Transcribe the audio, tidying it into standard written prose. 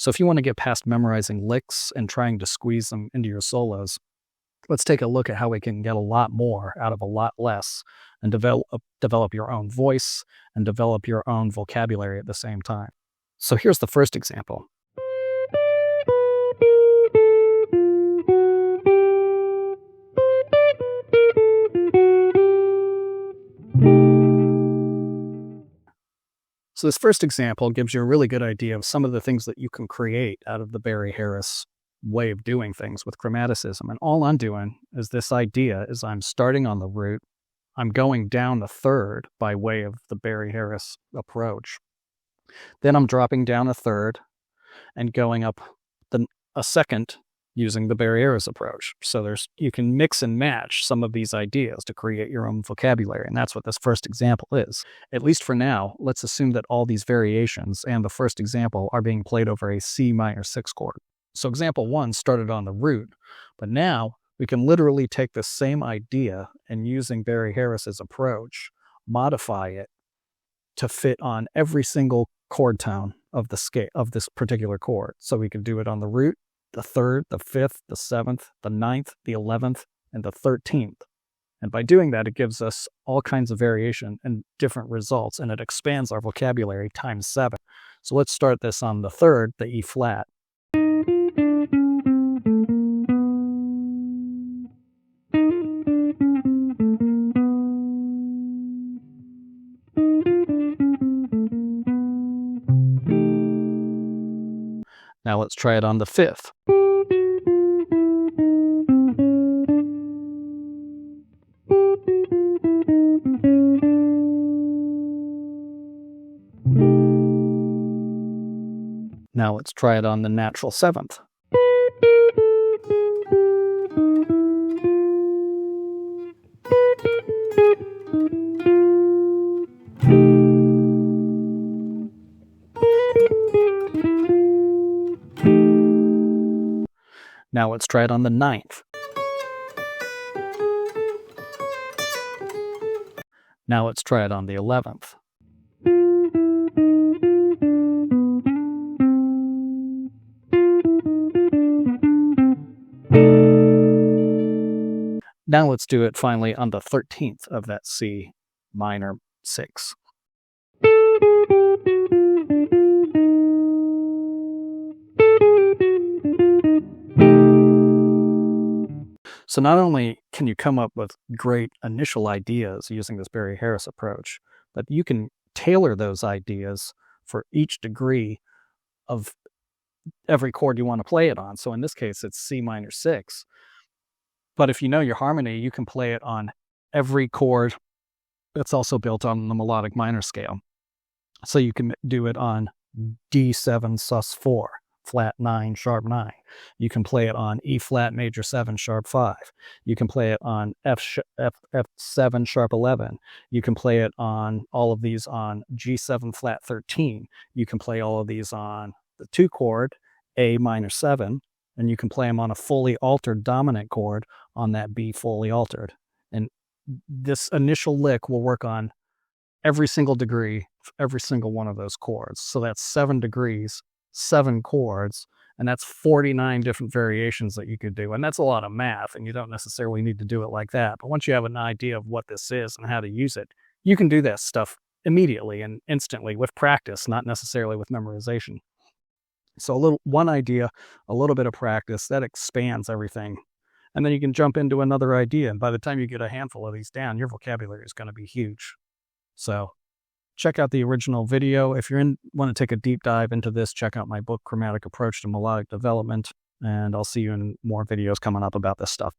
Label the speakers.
Speaker 1: So if you want to get past memorizing licks and trying to squeeze them into your solos, let's take a look at how we can get a lot more out of a lot less and develop your own voice and develop your own vocabulary at the same time. So here's the first example. So this first example gives you a really good idea of some of the things that you can create out of the Barry Harris way of doing things with chromaticism. And all I'm doing is this idea is I'm starting on the root, I'm going down the third by way of the Barry Harris approach. Then I'm dropping down a third and going up a second using the Barry Harris approach. So you can mix and match some of these ideas to create your own vocabulary, and that's what this first example is. At least for now, let's assume that all these variations and the first example are being played over a C minor 6 chord. So example 1 started on the root, but now we can literally take the same idea and using Barry Harris's approach, modify it to fit on every single chord tone of the scale of this particular chord. So we can do it on the root, the 3rd, the 5th, the 7th, the 9th, the 11th, and the 13th. And by doing that, it gives us all kinds of variation and different results, and it expands our vocabulary times 7. So let's start this on the 3rd, the E flat. Now let's try it on the 5th. Now let's try it on the natural 7th. Now let's try it on the 9th. Now let's try it on the 11th. Now let's do it finally on the 13th of that C minor 6. So not only can you come up with great initial ideas using this Barry Harris approach, but you can tailor those ideas for each degree of every chord you want to play it on. So in this case, it's C minor 6. But if you know your harmony, you can play it on every chord that's also built on the melodic minor scale. So you can do it on D7 sus4, flat 9, sharp 9. You can play it on E flat major 7, sharp 5. You can play it on F7, sharp 11. You can play it on all of these on G7 flat 13. You can play all of these on the 2 chord, A minor 7. And you can play them on a fully altered dominant chord on that B fully altered. And this initial lick will work on every single degree, every single one of those chords. So that's 7 degrees, 7 chords, and that's 49 different variations that you could do. And that's a lot of math, and you don't necessarily need to do it like that. But once you have an idea of what this is and how to use it, you can do that stuff immediately and instantly with practice, not necessarily with memorization. So one idea, a little bit of practice, that expands everything. And then you can jump into another idea. And by the time you get a handful of these down, your vocabulary is going to be huge. So check out the original video. If you want to take a deep dive into this, check out my book, Chromatic Approach to Melodic Development. And I'll see you in more videos coming up about this stuff.